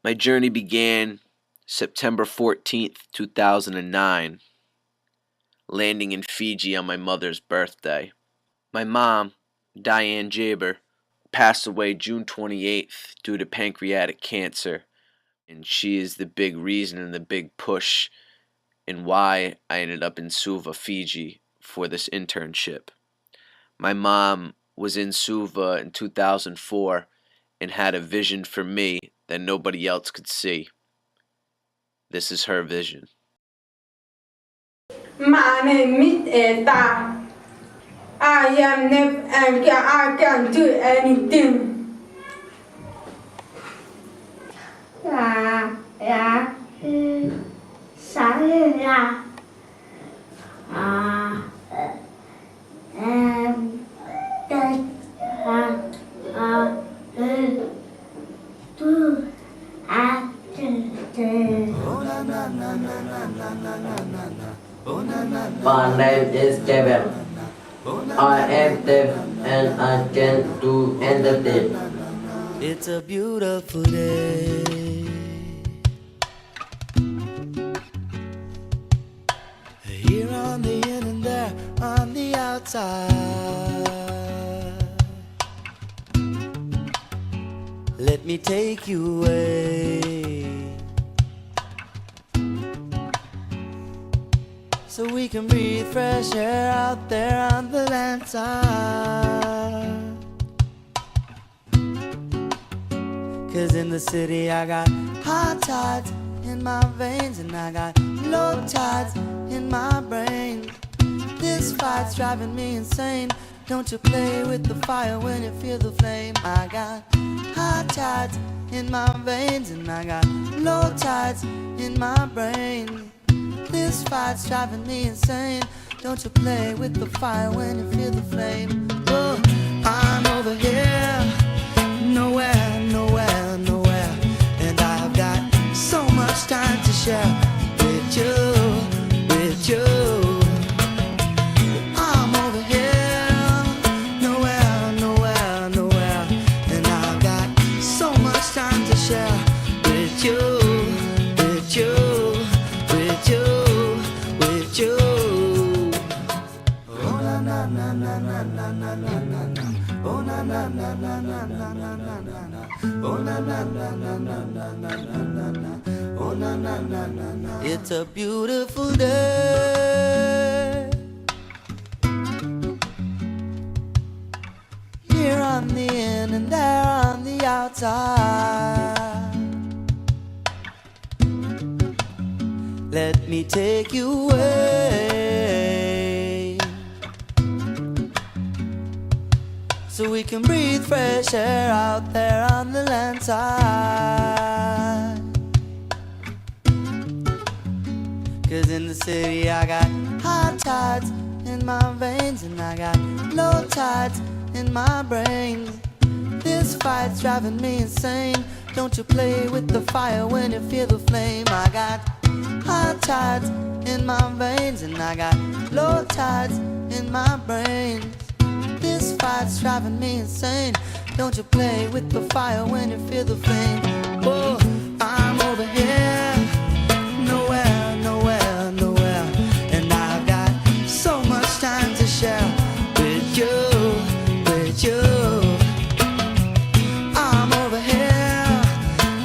My journey began September 14th, 2009, landing in Fiji on my mother's birthday. My mom, Diane Geaber, passed away June 28th due to pancreatic cancer, and she is the big reason and the big push in why I ended up in Suva, Fiji for this internship. My mom was in Suva in 2004 and had a vision for me that nobody else could see. This is her vision. My name is Etta. I am never I can do anything. Là sáng là em tên tu My name is Geaber. I am deaf and I can do anything. It's a beautiful day. Here on the in and there on the outside. Let me take you away, so we can breathe fresh air out there on the land side. 'Cause in the city I got high tides in my veins, and I got low tides in my brain. This fight's driving me insane. Don't you play with the fire when you feel the flame. I got high tides in my veins, and I got low tides in my brain. This fight's driving me insane. Don't you play with the fire when you feel the flame. Oh, I'm over here, nowhere, nowhere, nowhere, and I've got so much time to share with you, with you. I'm over here, nowhere, nowhere, nowhere, and I've got so much time to share with you, with you, with you, with you. Oh na na na na na na na na na. Oh na na na na na na na na na. Oh na na na na na na na na na. Oh na na na na na. It's a beautiful day. Here on the in and there on the outside. Let me take you away, so we can breathe fresh air out there on the land side. 'Cause in the city I got high tides in my veins, and I got low tides in my brain. This fight's driving me insane. Don't you play with the fire when you feel the flame. I got high tides in my veins, and I got low tides in my brain. This fight's driving me insane. Don't you play with the fire when you feel the flame. Oh, I'm over here, nowhere, nowhere, nowhere, and I've got so much time to share with you, with you. I'm over here,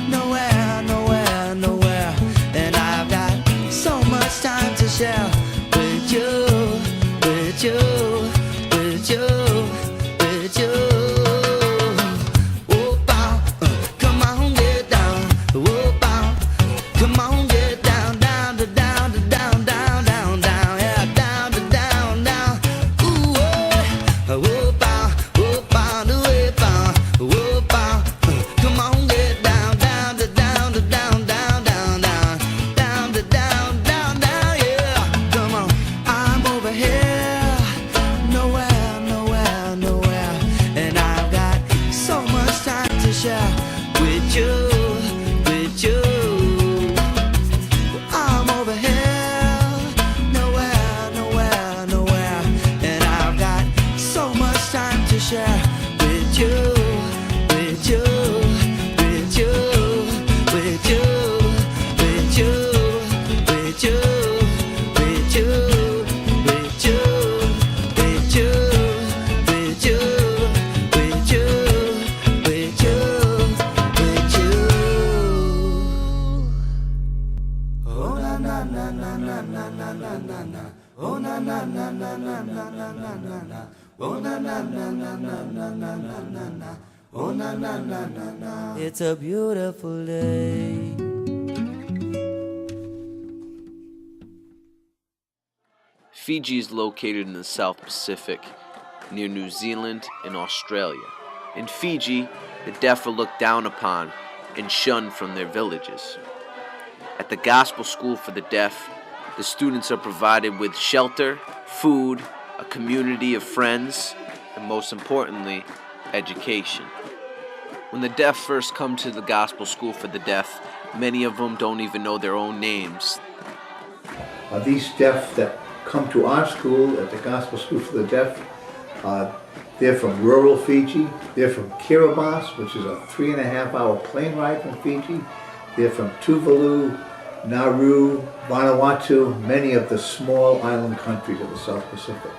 nowhere, nowhere, nowhere, and I've got so much time to share with you, with you, with you, with you. Oh, bow, come on, get down. Oh, bow, come on, get down, down, to down, to down, down, down, down, yeah, down, to down, down. Ooh, oh, bow, do it, bow, oh, bow, come on, get down, down, to down, to down, down, down, down, down, to down, down, down, yeah, come on. I'm over here, na na na na na. Oh na na na na na na na na na na. Oh na na na na na. It's a beautiful day. Fiji is located in the South Pacific, near New Zealand and Australia. In Fiji, the deaf are looked down upon and shunned from their villages. At the Gospel School for the Deaf, the students are provided with shelter, food, a community of friends, and most importantly, education. When the deaf first come to the Gospel School for the Deaf, many of them don't even know their own names. These deaf that come to our school at the Gospel School for the Deaf, they're from rural Fiji. They're from Kiribati, which is a 3.5-hour plane ride from Fiji. They're from Tuvalu, Nauru, Vanuatu, many of the small island countries of the South Pacific.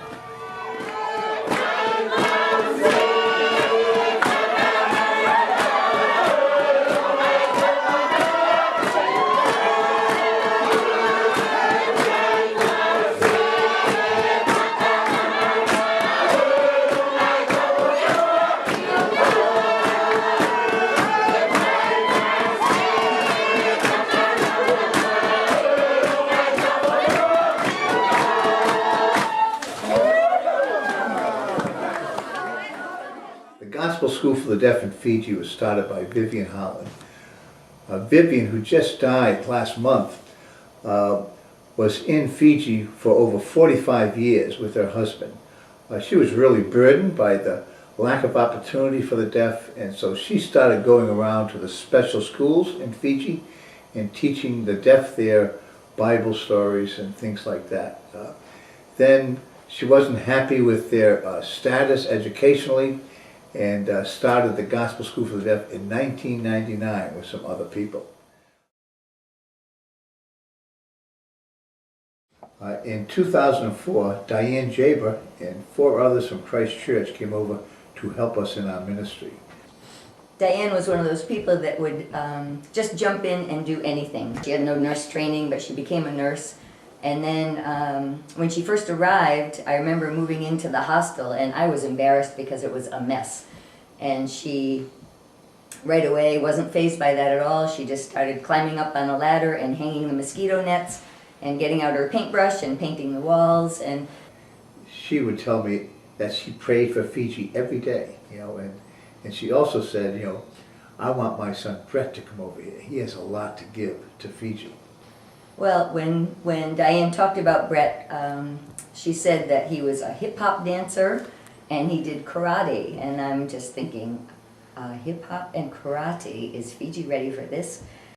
The Gospel School for the Deaf in Fiji was started by Vivian Holland. Vivian, who just died last month, was in Fiji for over 45 years with her husband. She was really burdened by the lack of opportunity for the deaf, and so she started going around to the special schools in Fiji and teaching the deaf there Bible stories and things like that. Then she wasn't happy with their status educationally, and started the Gospel School for the Deaf in 1999 with some other people. In 2004, Diane Geaber and 4 others from Christ Church came over to help us in our ministry. Diane was one of those people that would just jump in and do anything. She had no nurse training, but she became a nurse. And then when she first arrived, I remember moving into the hostel, and I was embarrassed because it was a mess. And she, right away, wasn't fazed by that at all. She just started climbing up on a ladder and hanging the mosquito nets and getting out her paintbrush and painting the walls. And she would tell me that she prayed for Fiji every day, and she also said, I want my son Brett to come over here. He has a lot to give to Fiji. Well, when Diane talked about Brett, she said that he was a hip-hop dancer and he did karate. And I'm just thinking, hip-hop and karate, is Fiji ready for this?